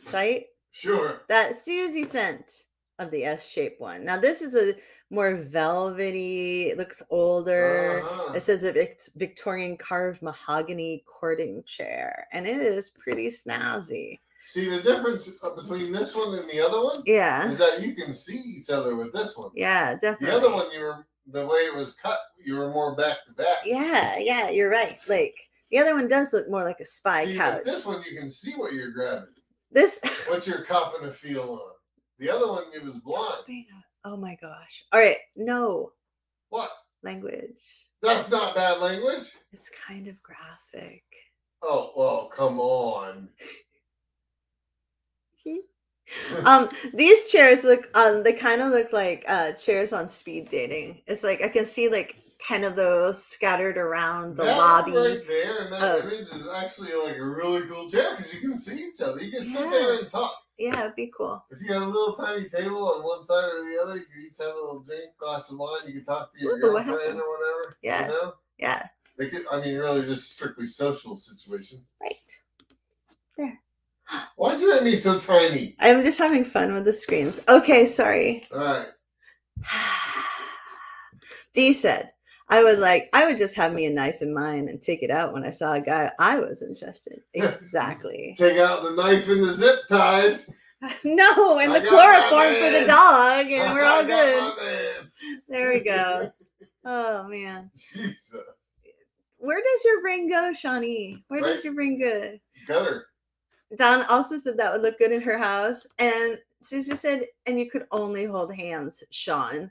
Site? Sure. That Susie sent of the S-shaped one. Now this is a more velvety, it looks older. It says it's Victorian carved mahogany courting chair, and it is pretty snazzy. See, the difference between this one and the other one? Yeah. Is that you can see each other with this one. Yeah, definitely. The other one, the way it was cut, you were more back to back. Yeah, you're right. Like, the other one does look more like a spy couch. This one, you can see what you're grabbing. What's your copping a feel on? The other one, it was blind. Oh my gosh. All right, no. What? Language. That's not bad language. It's kind of graphic. Oh, well, come on. These chairs look they kind of look like chairs on speed dating. It's like I can see like 10 of those scattered around the lobby. Right there, and that image is actually like a really cool chair because you can see each other. You can sit there and talk. Yeah, it'd be cool. If you got a little tiny table on one side or the other, you can each have a little drink, glass of wine. You can talk to your girlfriend or whatever. Yeah. You know? Yeah. Really just strictly social situation. Right. There. Why'd you make me so tiny? I'm just having fun with the screens. Okay, sorry. All right. Dee said, I would just have me a knife in mine and take it out when I saw a guy I was interested. Exactly. Take out the knife and the zip ties. No, and the chloroform for the dog, and we're all good. There we go. Oh, man. Jesus. Where does your brain go, Shawnee? Where does your brain go? Gutter. Dawn also said that would look good in her house. And Susie said, and you could only hold hands, Sean.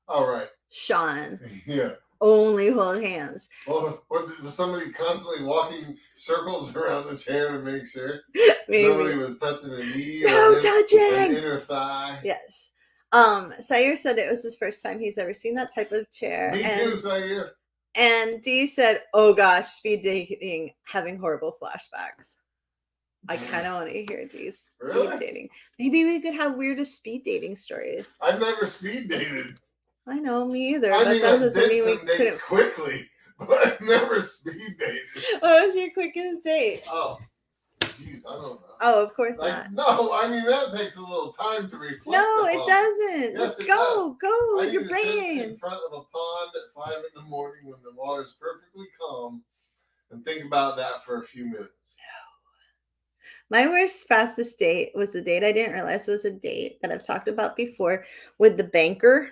All right. Sean. Yeah. Only hold hands. Well, was somebody constantly walking circles around his hair to make sure nobody was touching a knee or an inner thigh? Yes. Sayer said it was his first time he's ever seen that type of chair. Me too, Sayer. And Dee said, oh gosh, speed dating, having horrible flashbacks. I kind of want to hear Dee's speed dating. Maybe we could have weirdest speed dating stories. I've never speed dated. I know, me either. I mean, that doesn't mean we couldn't quickly, but I've never speed dated. What was your quickest date? Oh, jeez, I don't know. Oh, of course not. No, I mean that takes a little time to reflect. No, it doesn't. Yes, Just go with your brain. Sit in front of a pond at 5 a.m. when the water's perfectly calm, and think about that for a few minutes. My worst, fastest date was a date I didn't realize was a date that I've talked about before with the banker.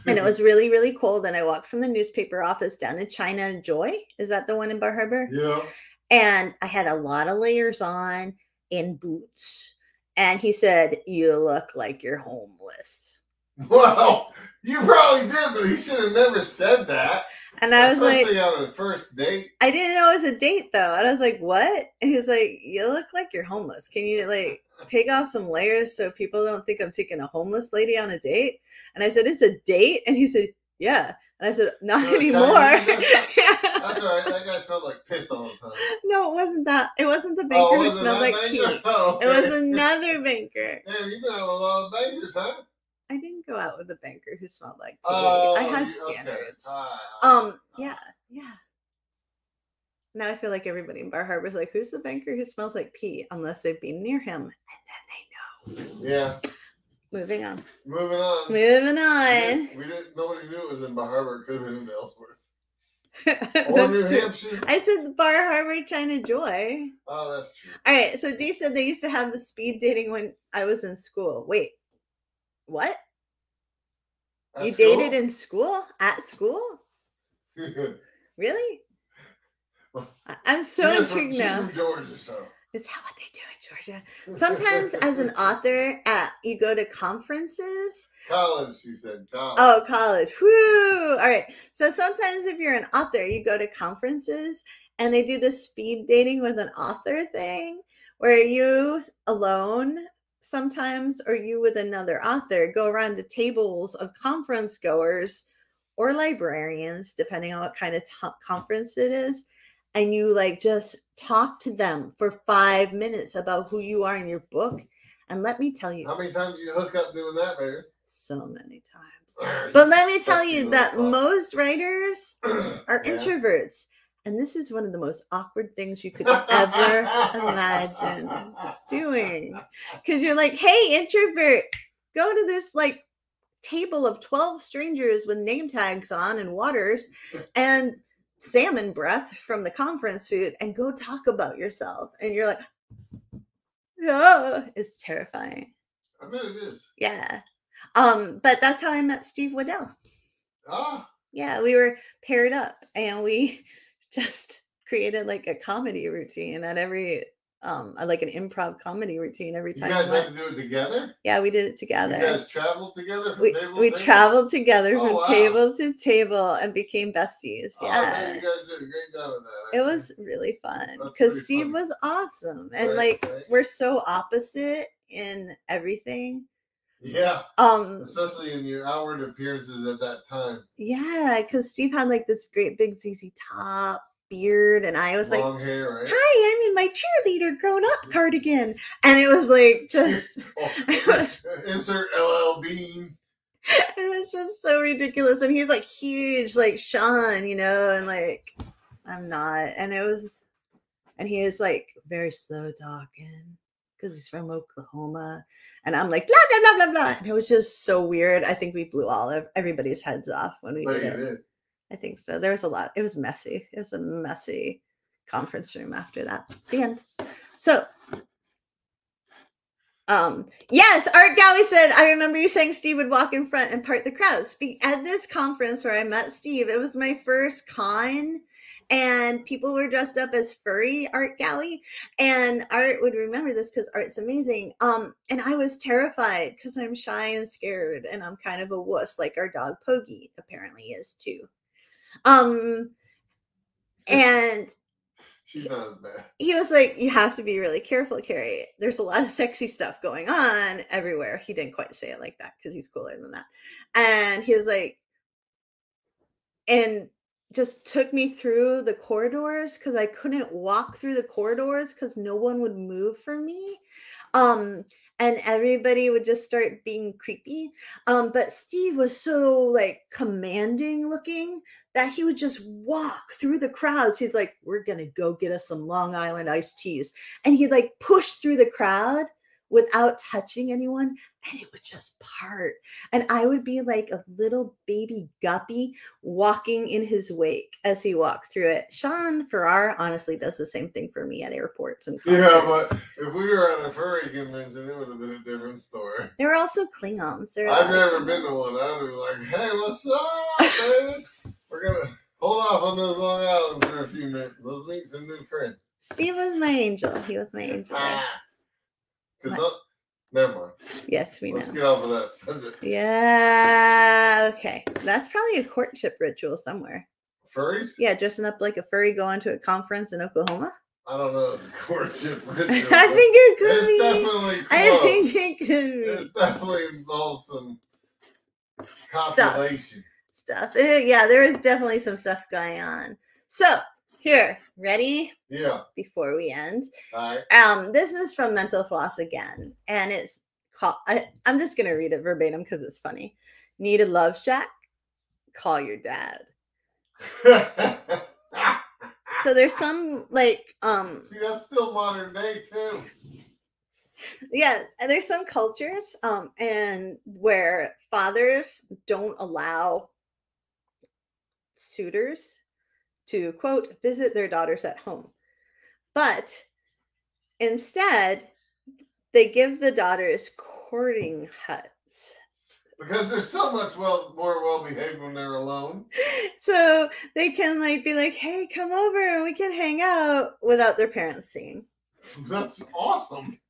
And it was really, really cold. And I walked from the newspaper office down to China Joy. Is that the one in Bar Harbor? Yeah. And I had a lot of layers on and boots. And he said, you look like you're homeless. Well, you probably did, but he should have never said that. And I was like, especially on a first date. I didn't know it was a date though. And I was like, what? And he was like, you look like you're homeless. Can you like take off some layers so people don't think I'm taking a homeless lady on a date? And I said, it's a date? And he said, yeah. And I said, not anymore. That's all right. That guy smelled like piss all the time. No, it wasn't that. It wasn't the banker who smelled like pee. Oh, okay. It was another banker. Damn, you've been having a lot of bankers, huh? I didn't go out with a banker who smelled like pee. Oh, I had standards. Yeah. Now I feel like everybody in Bar Harbor is like, who's the banker who smells like pee? Unless they've been near him. And then they know. Yeah. Moving on. We didn't, nobody knew it was in Bar Harbor. It could have been in Ellsworth. Or New Hampshire. I said Bar Harbor, China Joy. Oh, that's true. All right. So Dee said they used to have the speed dating when I was in school. Wait. What? You dated in school? At school? Really? Well, I'm so intrigued now. She's from Georgia, so. Is that what they do in Georgia? Sometimes as an author, you go to conferences. College, she said. College. Oh, college. Woo! All right. So sometimes if you're an author, you go to conferences and they do the speed dating with an author thing where you alone sometimes or you with another author go around to tables of conference goers or librarians, depending on what kind of conference it is. And you like just talk to them for 5 minutes about who you are in your book. And let me tell you. How many times did you hook up doing that, baby? So many times. But let me tell you that most writers are introverts. And this is one of the most awkward things you could ever imagine doing. Because you're like, hey, introvert, go to this like table of 12 strangers with name tags on and waters and salmon breath from the conference food and go talk about yourself. And you're like, oh, it's terrifying. I bet it is. Yeah. But that's how I met Steve Waddell. Ah. Yeah, we were paired up and we just created like a comedy routine at every like an improv comedy routine every time. You guys had to do it together? Yeah, we did it together. You guys traveled together from table to table? We traveled together from table to table and became besties. Yeah. You guys did a great job of that. It was really fun because Steve was awesome. And we're so opposite in everything. Yeah. Especially in your outward appearances at that time. Yeah, because Steve had like this great big ZZ Top beard, and I was long hair, right? Hi, I'm in my cheerleader grown up cardigan, and it was like just insert LL Bean. It was just so ridiculous, and he's like huge, like Sean, you know, and like I'm not, and he is like very slow talking because he's from Oklahoma. And I'm like, blah, blah, blah, blah, blah. And it was just so weird. I think we blew everybody's heads off when we did it. I think so. There was a lot. It was messy. It was a messy conference room after that. The end. So, yes, Art Gowie said, I remember you saying Steve would walk in front and part the crowds. At this conference where I met Steve, it was my first con. And people were dressed up as furry, Art Gowie. And Art would remember this because Art's amazing. And I was terrified because I'm shy and scared. And I'm kind of a wuss, like our dog Pogi apparently is too. And she's not as bad. He was like, you have to be really careful, Carrie. There's a lot of sexy stuff going on everywhere. He didn't quite say it like that because he's cooler than that. And he was like, and just took me through the corridors because I couldn't walk through the corridors because no one would move for me. And everybody would just start being creepy. But Steve was so like commanding looking that he would just walk through the crowds. He's like, we're going to go get us some Long Island iced teas. And he'd like push through the crowd without touching anyone, and it would just part. And I would be like a little baby guppy walking in his wake as he walked through it. Sean Farrar honestly does the same thing for me at airports and concerts. Yeah, but if we were at a furry convention, it would have been a different story. There were also Klingons. I've never been to one. I would be like, hey, what's up, baby? We're going to hold off on those Long Islands for a few minutes. Let's meet some new friends. Steve was my angel. He was my angel. Never mind. Yes, we know. Let's get off of that subject. Yeah. Okay. That's probably a courtship ritual somewhere. Furries? Yeah, dressing up like a furry going to a conference in Oklahoma. I don't know. It's a courtship ritual. I think it could be. Definitely close. I think it could be. It definitely involves some copulation. Stuff. Yeah, there is definitely some stuff going on. So, here, ready? Yeah. Before we end. All right. This is from Mental Floss again. And it's called, I'm just going to read it verbatim because it's funny. Need a love shack? Call your dad. So there's some like see, that's still modern day too. Yes, and there's some cultures and where fathers don't allow suitors to quote visit their daughters at home, but instead they give the daughters courting huts Because they're so much more well-behaved when they're alone. So they can like be like, hey, come over and we can hang out without their parents seeing. That's awesome.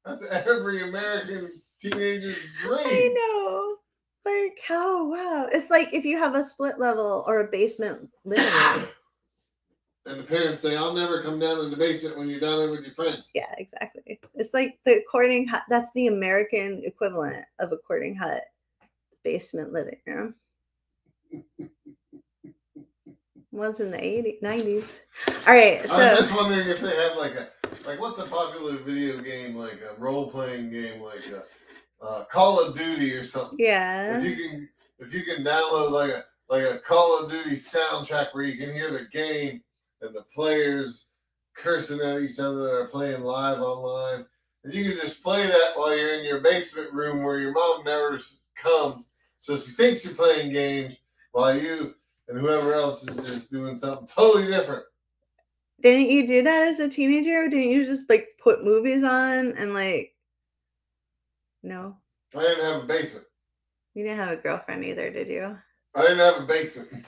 That's every American teenager's dream. I know. Like, oh, wow. It's like if you have a split level or a basement living room. And the parents say, I'll never come down in the basement when you're down there with your friends. Yeah, exactly. It's like the courting hut. That's the American equivalent of a courting hut. Basement living room. Was in the 80s, 90s. All right. So I was just wondering if they have like what's a popular video game, like a role-playing game, like a Call of Duty or something. Yeah. If you can download like a Call of Duty soundtrack where you can hear the game and the players cursing at each other that are playing live online. And you can just play that while you're in your basement room where your mom never comes. So she thinks you're playing games while you and whoever else is just doing something totally different. Didn't you do that as a teenager? Or didn't you just like put movies on and like... No? I didn't have a basement. You didn't have a girlfriend either, did you? I didn't have a basement.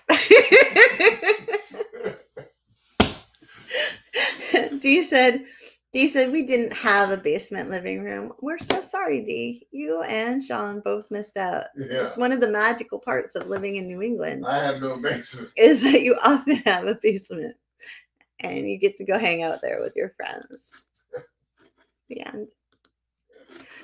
Dee said we didn't have a basement living room. We're so sorry, Dee. You and Sean both missed out. Yeah. It's one of the magical parts of living in New England. I had no basement. Is that you often have a basement. And you get to go hang out there with your friends. The end.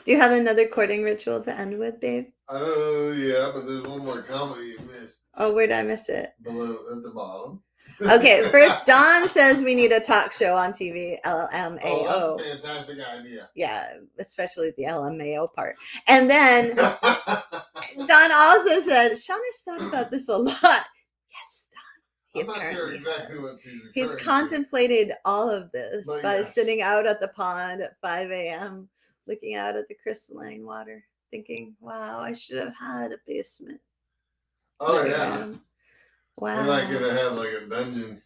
Do you have another courting ritual to end with, babe? Yeah, but there's one more comment you missed. Oh, where did I miss it? Below, at the bottom. Okay, first, Dawn says we need a talk show on TV, LMAO. Oh, that's a fantastic idea. Yeah, especially the LMAO part. And then Dawn also said, Sean has thought about this a lot. Yes, Dawn. I'm not sure exactly what she's referring He's contemplated all of this by yes. sitting out at the pond at 5 a.m., looking out at the crystalline water, thinking, wow, I should have had a basement. Oh, yeah. Wow. And I could have had like a dungeon.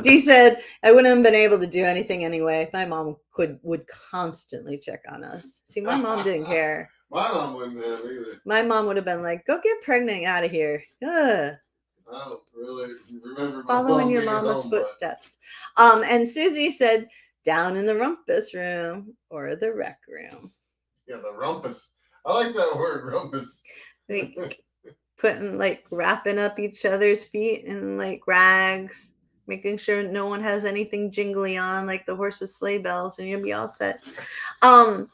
Dee said, I wouldn't have been able to do anything anyway. My mom would constantly check on us. See, my mom didn't care. My mom wouldn't have either. My mom would have been like, go get pregnant out of here. Ugh. I don't really remember following your mama's footsteps. And Susie said, down in the rumpus room or the rec room. Yeah, the rumpus. I like that word, rumpus. Like, wrapping up each other's feet in like rags, making sure no one has anything jingly on, like the horse's sleigh bells, and you'll be all set. Doug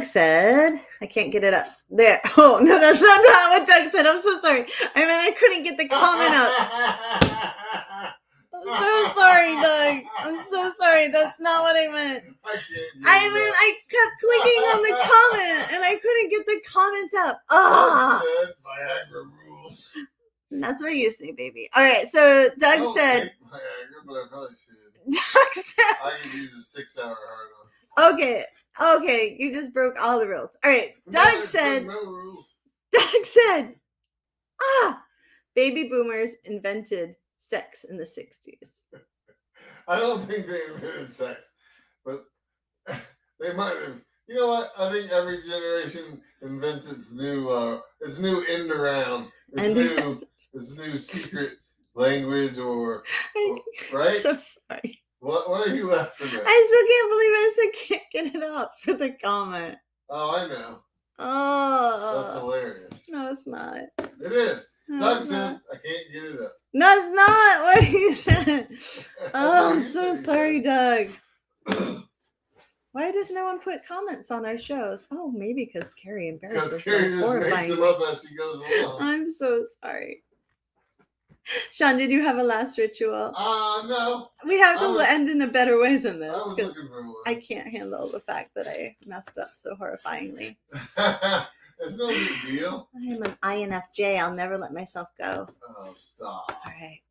said, I can't get it up there. Oh no, that's not what Doug said. I'm so sorry. I couldn't get the comment up. I'm so sorry, Doug. I'm so sorry. That's not what I meant. I kept clicking on the comment and I couldn't get the comment up. Doug said Viagra rules. That's what you say, baby. All right, so Doug said. Viagra, but I probably should. Doug said. I could use a 6-hour hard on. Okay, you just broke all the rules. All right, Doug said. No rules. Doug said, baby boomers invented sex in the 60s. I don't think they invented sex, but they might have. You know what? I think every generation invents its new end around, its new secret language or right? So sorry. What are you laughing at? I still can't believe I can't get it up for the comment. Oh, I know. Oh, that's hilarious. No, it's not. It is. Doug said, I can't get it up. That's not what he said. Oh, I'm so sorry, Doug. Why does no one put comments on our shows? Oh, maybe because Carrie embarrasses us. Because Carrie just makes them up as she goes along. I'm so sorry. Sean, did you have a last ritual? No. We have to end in a better way than this. I was looking for one. I can't handle the fact that I messed up so horrifyingly. It's no big deal. I am an INFJ. I'll never let myself go. Oh, stop. All right.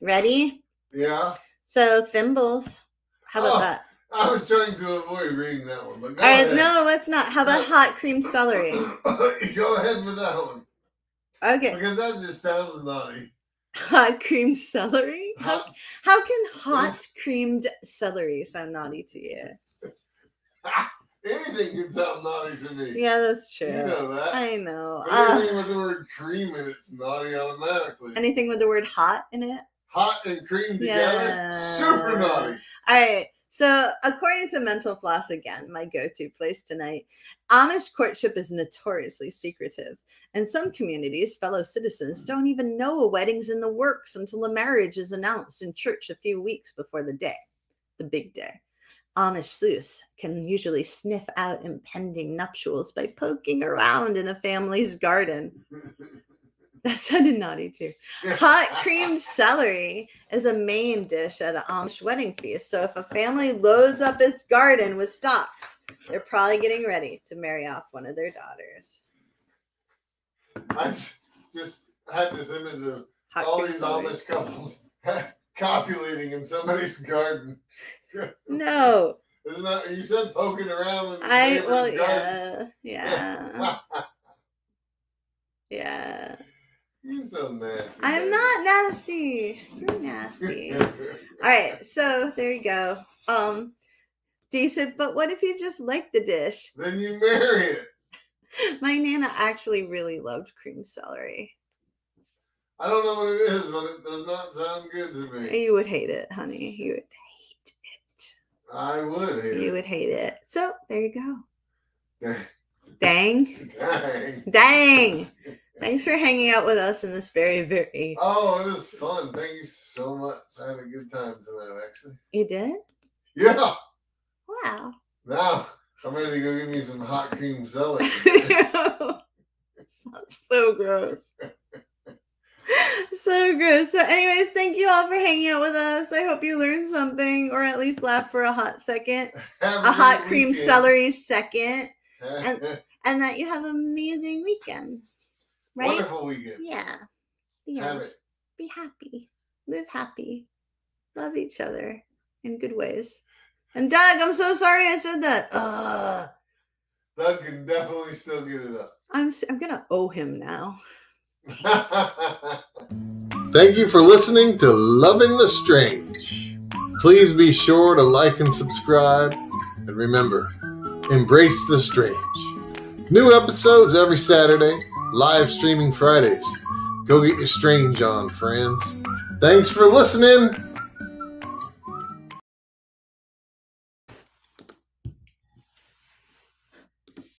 Ready? Yeah. So, thimbles. How about that? I was trying to avoid reading that one. But all right, no, let's not. How about hot cream celery? Go ahead with that one. Okay. Because that just sounds naughty. Hot cream celery? How can hot creamed celery sound naughty to you? Anything can sound naughty to me. Yeah, that's true. You know that. I know. But anything with the word cream in it's naughty automatically. Anything with the word hot in it? Hot and cream together? Super naughty. All right. So, according to Mental Floss again, my go-to place tonight, Amish courtship is notoriously secretive. In some communities, fellow citizens don't even know a wedding's in the works until a marriage is announced in church a few weeks before the big day. Amish sleuths can usually sniff out impending nuptials by poking around in a family's garden. That sounded naughty too. Hot creamed celery is a main dish at an Amish wedding feast. So if a family loads up its garden with stalks, they're probably getting ready to marry off one of their daughters. I just had this image of all these Amish couples copulating in somebody's garden. No. Isn't that, you said poking around in the neighbor's garden? Yeah. Yeah. You're so nasty. I'm not nasty. You're nasty. All right, so there you go. Decent, but what if you just like the dish? Then you marry it. My Nana actually really loved cream celery. I don't know what it is, but it does not sound good to me. You would hate it, honey. You would hate it. I would hate it. You would hate it. So there you go. Dang. Dang. Dang. Thanks for hanging out with us in this very, very... Oh, it was fun. Thank you so much. I had a good time tonight, actually. You did? Yeah. Wow. Now, I'm ready to go get me some hot cream celery. Sounds so gross. So gross. So anyways, thank you all for hanging out with us. I hope you learned something, or at least laughed for a hot second. A hot cream celery second. And that you have an amazing weekend. Right? Wonderful weekend. Yeah. Have it. Be happy. Live happy. Love each other in good ways. And Doug, I'm so sorry I said that. Doug can definitely still get it up. I'm gonna owe him now. Thank you for listening to Loving the Strange. Please be sure to like and subscribe. And remember, embrace the strange. New episodes every Saturday. Live streaming Fridays. Go get your strange on, friends. Thanks for listening.